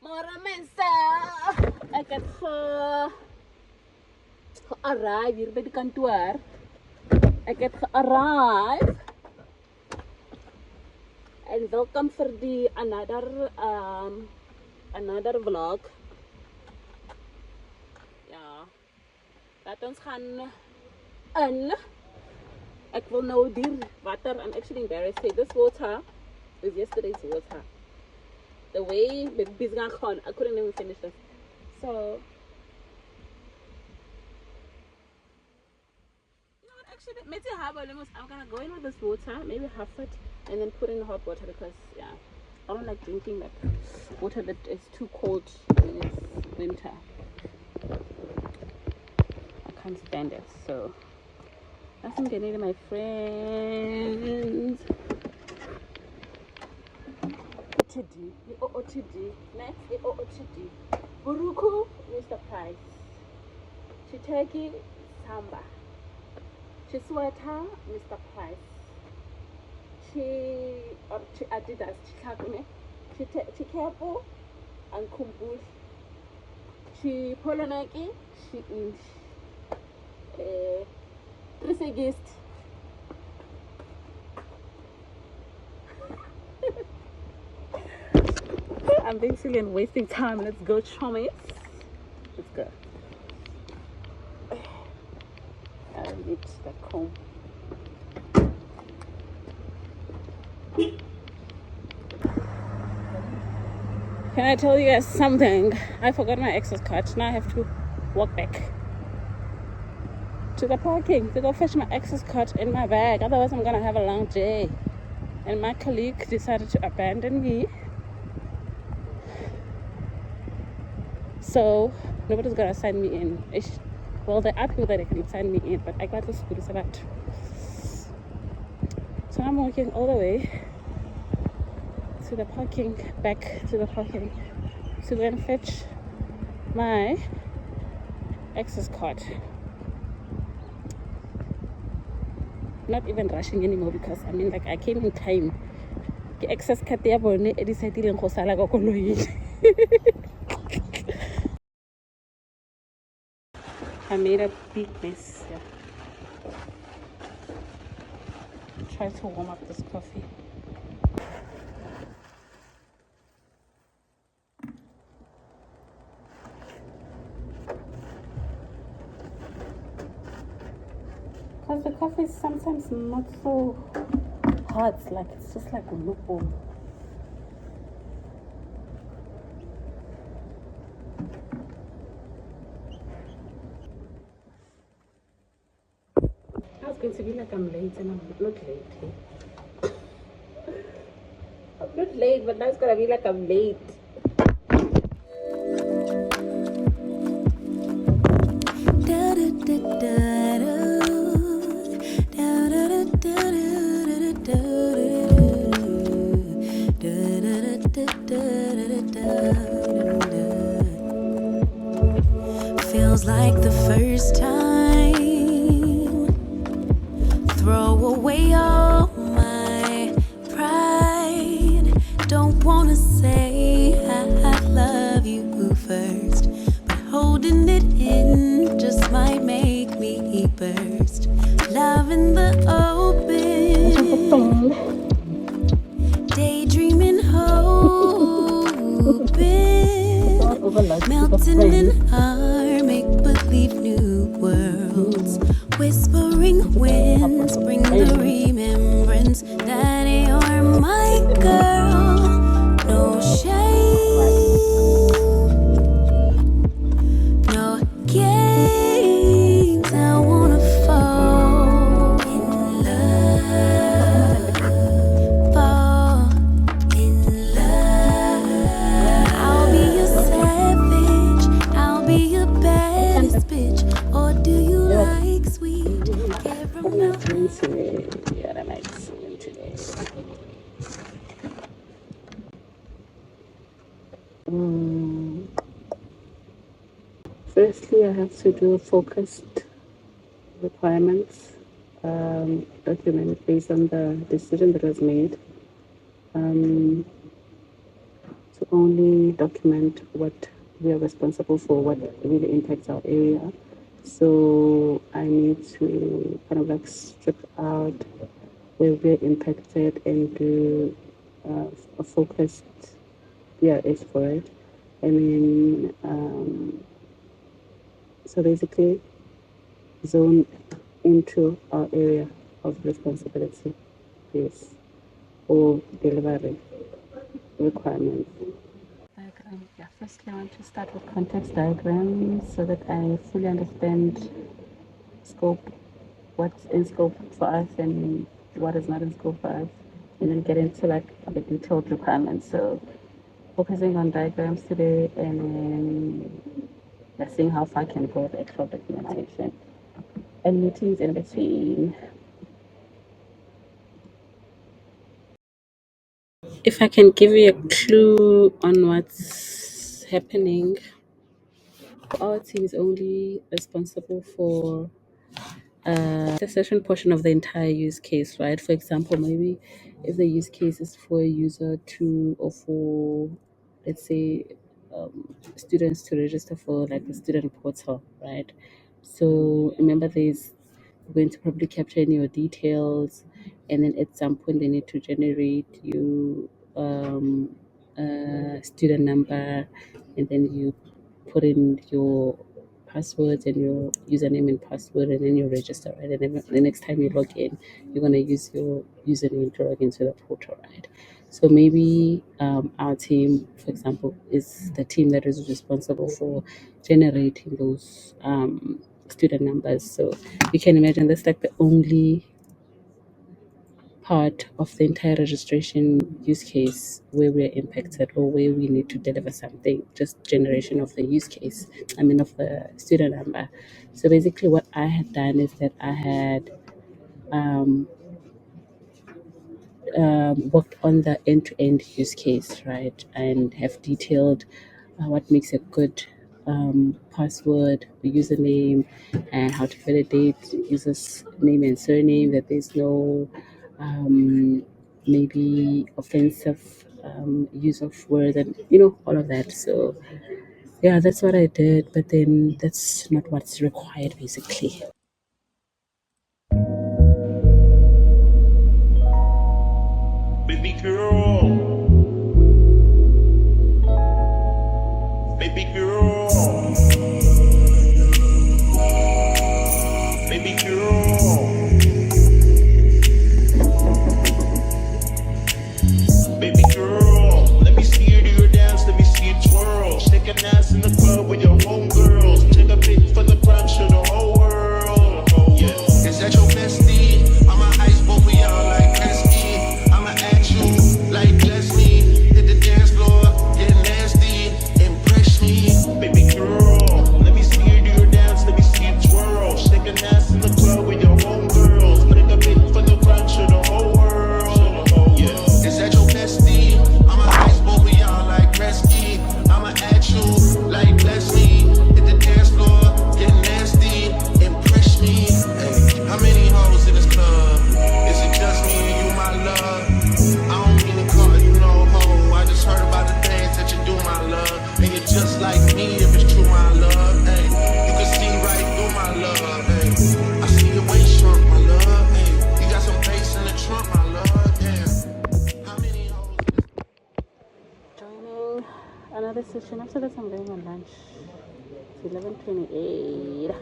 Môre mense, ek het gearrive hier by die kantoor. Ek het gearrive. En welkom vir die another vlog. Ja. Laat ons gaan in. Ek wil nou die water. I'm actually embarrassed. Say this water is yesterday's water. The way the business gone, I couldn't even finish this. So, you know what? Actually, maybe I'm gonna go in with this water, maybe half it, and then put in hot water because yeah, I don't like drinking like water that is too cold when it's winter. I can't stand it. So, I'm getting my friends. OOTD. Next, OOTD. Buruku, Mr. Price. Chiteki, Samba. Chisweta, Mr. Price. Adidas, Chikakune. Chikepo, and Kumbul. Polonaki, Inch. Trisegist. I'm being silly and wasting time. Let's go, chummies. Let's go. I need the comb. Can I tell you guys something? I forgot my access card. Now I have to walk back to the parking to go fetch my access card in my bag. Otherwise, I'm gonna have a long day. And my colleague decided to abandon me. So nobody's gonna sign me in. Well, there are people that can sign me in, but I got this good about. So I'm walking all the way to the parking, back to the parking, to go and fetch my access card. Not even rushing anymore because I mean, like I came in time. The access card there, but I decided to go sala go I made a big mess. Yeah. Try to warm up this coffee. Because the coffee is sometimes not so hot, like it's just like lukewarm. It's going to be like I'm late and I'm not late. I'm not late, but now it's going to be like I'm late. Feels like the first time. Throw away all my pride. Don't wanna say I love you first, but holding it in just might make me burst. Love in the open, daydreaming, hoping, melting in our make-believe new worlds. Whispering winds bring the remembrance that you're my girl. No shame, no games. I wanna fall in love, fall in love. I'll be your savage, I'll be your baddest bitch. Or do you like sweet caramel? Yeah, I might swim today. Firstly, I have to do a focused requirements document based on the decision that was made to only document what we are responsible for, what really impacts our area. So I need to kind of like strip out where we're impacted and do a focused DRS for it. And then, so basically, zone into our area of responsibility, yes, or delivery requirements. Diagram. Yeah, firstly, I want to start with context diagrams so that I fully understand scope, what's in scope for us and what is not in scope for us, and then get into like the detailed requirements. So focusing on diagrams today and then seeing how far I can go with actual documentation and meetings in between. If I can give you a clue on what's happening, our team is only responsible for a certain portion of the entire use case, right? For example, maybe if the use case is for a user to or for, let's say, students to register for like the student portal, right? So remember, there's going to probably capture in your details, and then at some point they need to generate you a student number, and then you put in your passwords and your username and password, and then you register, right? And then the next time you log in, you're gonna use your username to log into the portal, right? So maybe our team, for example, is the team that is responsible for generating those student numbers. So you can imagine that's like the only part of the entire registration use case where we're impacted or where we need to deliver something, just generation of the use case, I mean, of the student number. So basically, what I had done is that I had um, worked on the end to end use case, right, and have detailed what makes a good password, username, and how to validate users' name and surname, that there's no maybe offensive use of words, and all of that. So yeah, that's what I did, but then that's not what's required basically. Baby girl, baby girl, baby girl, baby girl. Let me see you do your dance, let me see you twirl. Shake an ass in the club with your homegirls. Take a pic for the gram, show the whole world. Yeah. Is that your bestie? I'ma ice both of y'all like Gretzky. I'ma at you like Leslie. Hit the dance floor, get nasty, impress me. Baby girl, let me see you do your dance, let me see you twirl. Shake an ass in the club with your homegirls. Take a pic for the gram, show the whole world. Yeah. Is that your bestie? I'ma ice both of y'all like Gretzky. I'ma at you like Leslie. Hit the dance floor, get nasty, impress me. Hey, how many hoes in this club? Is it just me and you, my love? I don't mean to call you no hoe. I just heard about the things that you do, my love. And you're just like me if it's true, my love. Hey, you can see right through my love. Hey, I see your waist shrunk, my love. Hey, you got some bass in the trunk, my love. Damn. How many hoes in this Joining another session. After that, I'm going on lunch. It's 11:28.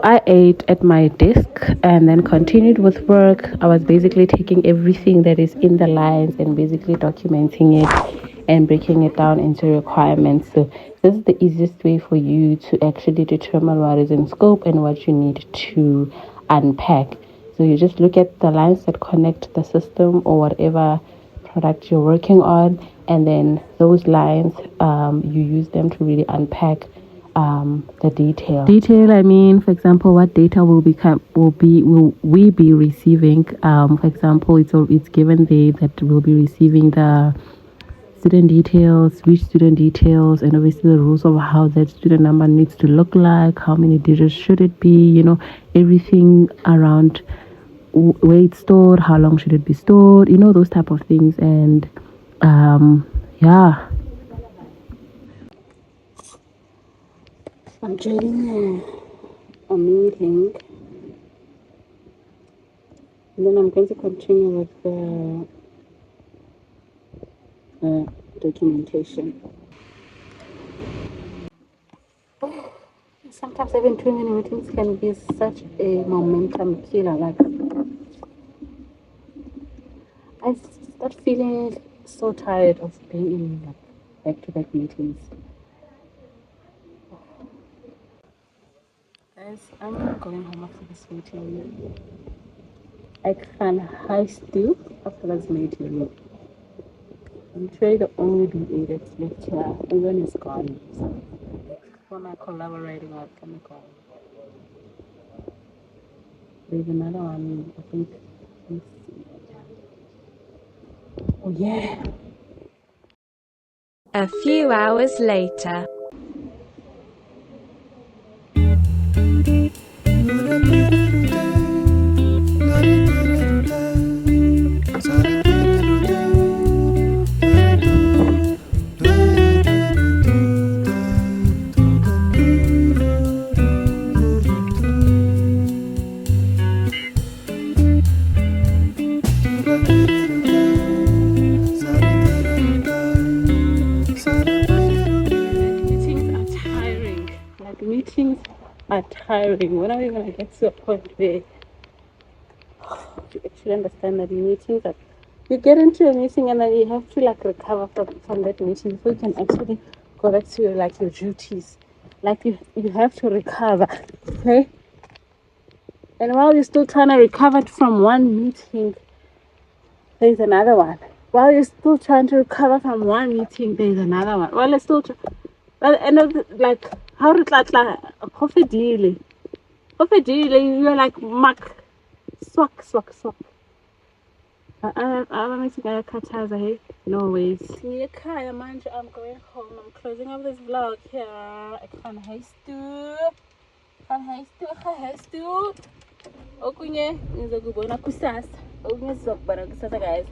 So I ate at my desk and then continued with work. I was basically taking everything that is in the lines and basically documenting it and breaking it down into requirements. So this is the easiest way for you to actually determine what is in scope and what you need to unpack. So you just look at the lines that connect the system or whatever product you're working on, and then those lines, you use them to really unpack the detail. I mean, for example, what data will we be receiving? For example, it's given there that we'll be receiving the student details, which student details, and obviously the rules of how that student number needs to look like, how many digits should it be, everything around where it's stored, how long should it be stored, those type of things. And yeah, I'm joining a meeting, and then I'm going to continue with the documentation. Sometimes even 2 minute meetings can be such a momentum killer. Like, I start feeling so tired of being in like back-to-back meetings. Guys, I'm not going home after this meeting. I can high still after this meeting. I'm sure the only BA that's left here, everyone is gone. So, who am I collaborating with? Can I call? There's another one, I think. Let's see. Oh, yeah. A few hours later. Meetings are tiring. When are we gonna get to a point where you actually understand that meetings are, you get into a meeting and then you have to like recover from that meeting before you can actually go back to your duties. Like you have to recover. Okay? And while you're still trying to recover from one meeting, there's another one. While you're still trying to recover from one meeting, there's another one. While you're still by the end of like how did that like you're like muck swak. I'm meeting Kataza, hey? No ways. Ekhaya manje, I'm going home. I'm closing up this vlog here. I can't haste. Okunye ngizokubona kusasa. Okunye sizokubona kusasa, guys.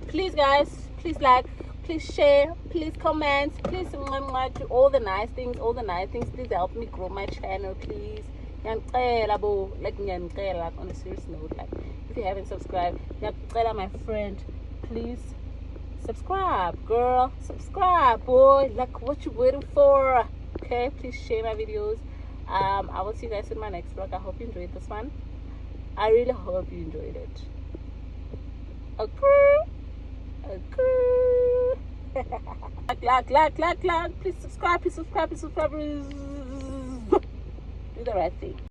Please guys, please like, please share, please comment, please do all the nice things, please help me grow my channel, please. Like on a serious note, like if you haven't subscribed, my friend, please subscribe, girl, subscribe, boy. Like, what you waiting for? Okay, please share my videos. I will see you guys in my next vlog. I hope you enjoyed this one. I really hope you enjoyed it. Okay. Like. Please subscribe. Do the right thing.